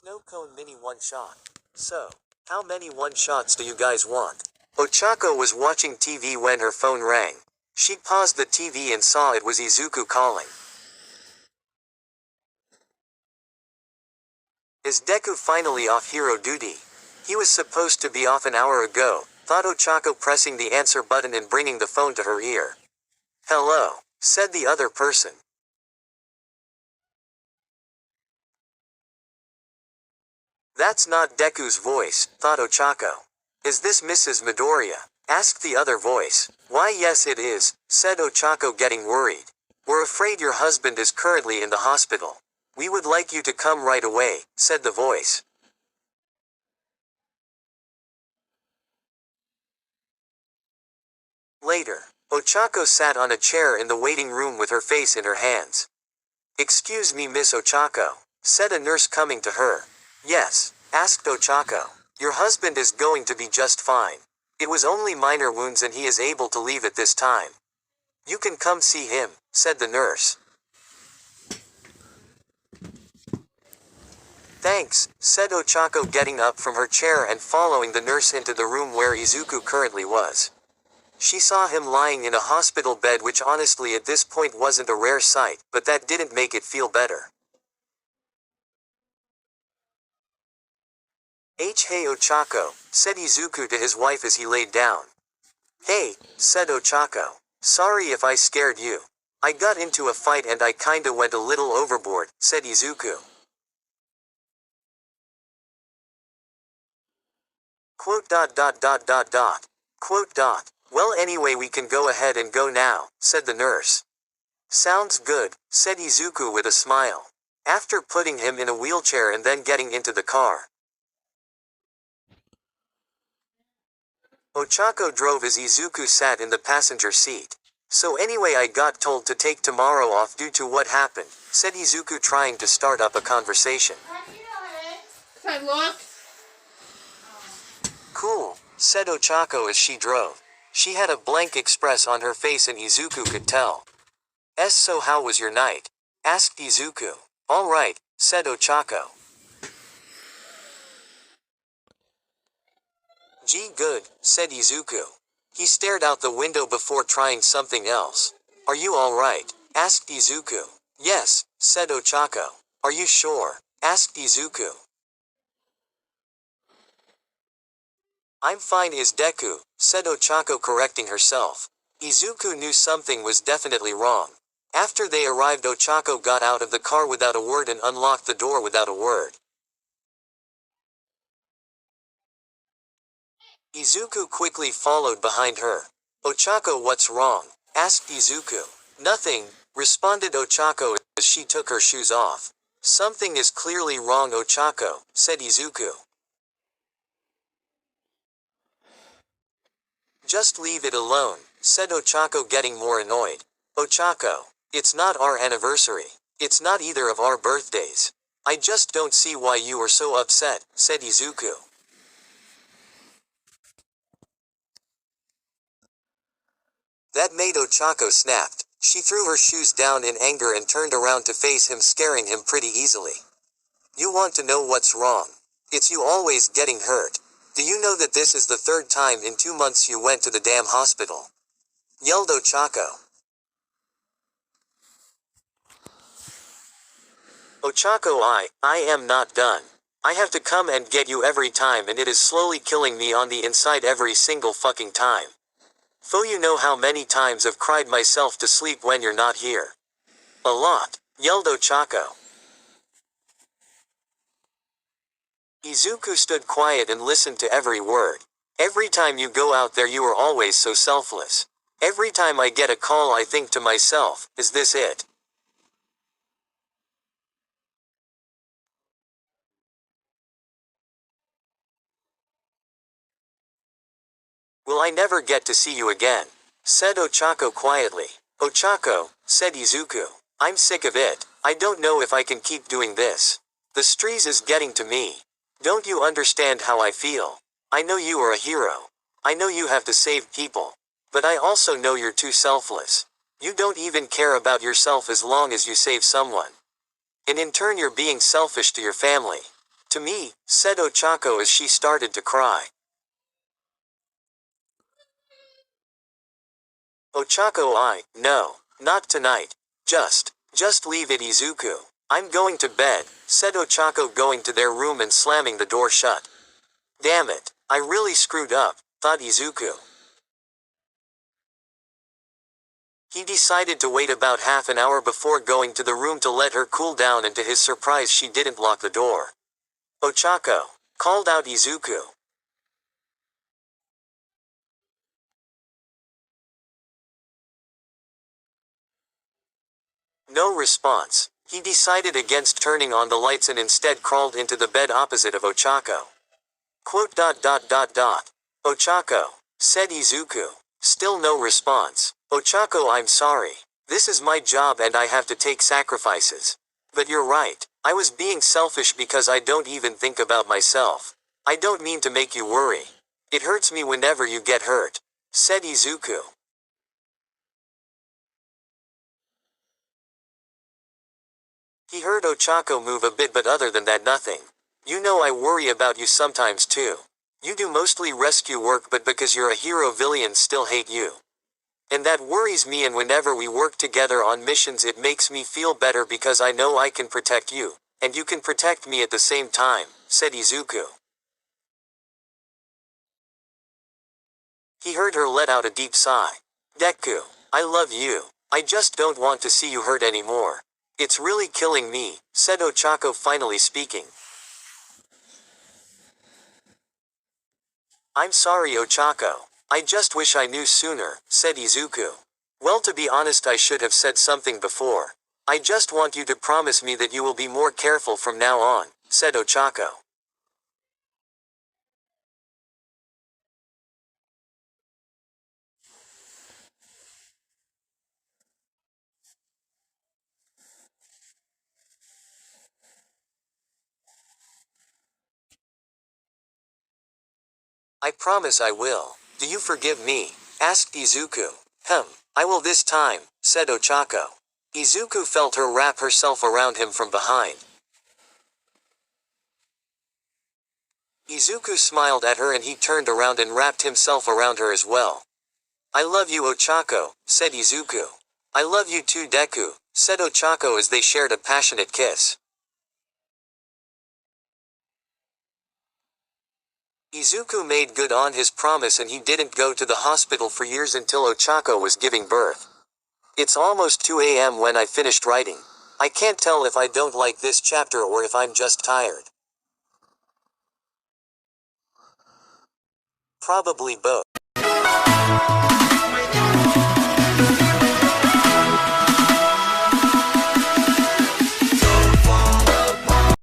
Snow cone mini one shot. So, how many one shots do you guys want? Ochako was watching TV when her phone rang. She paused the TV and saw it was Izuku calling. Is Deku finally off hero duty? He was supposed to be off an hour ago, thought Ochako, pressing the answer button and bringing the phone to her ear. Hello, said the other person. That's not Deku's voice, thought Ochako. Is this Mrs. Midoriya? Asked the other voice. Why yes it is, said Ochako, getting worried. We're afraid your husband is currently in the hospital. We would like you to come right away, said the voice. Later, Ochako sat on a chair in the waiting room with her face in her hands. Excuse me, Miss Ochako, said a nurse coming to her. Yes, asked Ochako. Your husband is going to be just fine. It was only minor wounds and he is able to leave at this time. You can come see him, said the nurse. Thanks, said Ochako, getting up from her chair and following the nurse into the room where Izuku currently was. She saw him lying in a hospital bed, which honestly at this point wasn't a rare sight, but that didn't make it feel better. Hey Ochako, said Izuku to his wife as he laid down. Hey, said Ochako. Sorry if I scared you. I got into a fight and I kinda went a little overboard, said Izuku. Quote. Well anyway, we can go ahead and go now, said the nurse. Sounds good, said Izuku with a smile. After putting him in a wheelchair and then getting into the car. Ochako drove as Izuku sat in the passenger seat. So anyway, I got told to take tomorrow off due to what happened, said Izuku, trying to start up a conversation. Cool, said Ochako as she drove. She had a blank expression on her face and Izuku could tell. So how was your night? Asked Izuku. All right, said Ochako. Gee, good, said Izuku. He stared out the window before trying something else. Are you all right? Asked Izuku. Yes, said Ochako. Are you sure? Asked Izuku. I'm fine as Deku, said Ochako, correcting herself. Izuku knew something was definitely wrong. After they arrived, Ochako got out of the car without a word and unlocked the door without a word. Izuku quickly followed behind her. Ochako, what's wrong? Asked Izuku. Nothing, responded Ochako as she took her shoes off. Something is clearly wrong, Ochako, said Izuku. Just leave it alone, said Ochako, getting more annoyed. Ochako, it's not our anniversary. It's not either of our birthdays. I just don't see why you are so upset, said Izuku. That made Ochako snapped. She threw her shoes down in anger and turned around to face him, scaring him pretty easily. You want to know what's wrong? It's you always getting hurt. Do you know that this is the third time in 2 months you went to the damn hospital? Yelled Ochako. Ochako, I am not done. I have to come and get you every time, and it is slowly killing me on the inside every single fucking time. Fo, you know how many times I've cried myself to sleep when you're not here? A lot, yelled Ochako. Izuku stood quiet and listened to every word. Every time you go out there you are always so selfless. Every time I get a call I think to myself, is this it? Will I never get to see you again? Said Ochako quietly. Ochako, said Izuku. I'm sick of it. I don't know if I can keep doing this. The stress is getting to me. Don't you understand how I feel? I know you are a hero. I know you have to save people. But I also know you're too selfless. You don't even care about yourself as long as you save someone. And in turn you're being selfish to your family. To me, said Ochako as she started to cry. Ochako, no, not tonight. Just leave it, Izuku. I'm going to bed, said Ochako, going to their room and slamming the door shut. Damn it, I really screwed up, thought Izuku. He decided to wait about half an hour before going to the room to let her cool down, and to his surprise she didn't lock the door. Ochako, called out Izuku. No response. He decided against turning on the lights and instead crawled into the bed opposite of Ochako. Quote. Ochako, said Izuku. Still no response. Ochako, I'm sorry. This is my job and I have to take sacrifices. But you're right. I was being selfish because I don't even think about myself. I don't mean to make you worry. It hurts me whenever you get hurt, said Izuku. He heard Ochako move a bit, but other than that, nothing. You know, I worry about you sometimes too. You do mostly rescue work, but because you're a hero, villains still hate you. And that worries me, and whenever we work together on missions it makes me feel better because I know I can protect you, and you can protect me at the same time, said Izuku. He heard her let out a deep sigh. Deku, I love you. I just don't want to see you hurt anymore. It's really killing me, said Ochako, finally speaking. I'm sorry, Ochako. I just wish I knew sooner, said Izuku. Well, to be honest, I should have said something before. I just want you to promise me that you will be more careful from now on, said Ochako. I promise I will. Do you forgive me? Asked Izuku. I will this time, said Ochako. Izuku felt her wrap herself around him from behind. Izuku smiled at her and he turned around and wrapped himself around her as well. I love you, Ochako, said Izuku. I love you too, Deku, said Ochako as they shared a passionate kiss. Izuku made good on his promise and he didn't go to the hospital for years until Ochako was giving birth. It's almost 2 a.m. when I finished writing. I can't tell if I don't like this chapter or if I'm just tired. Probably both.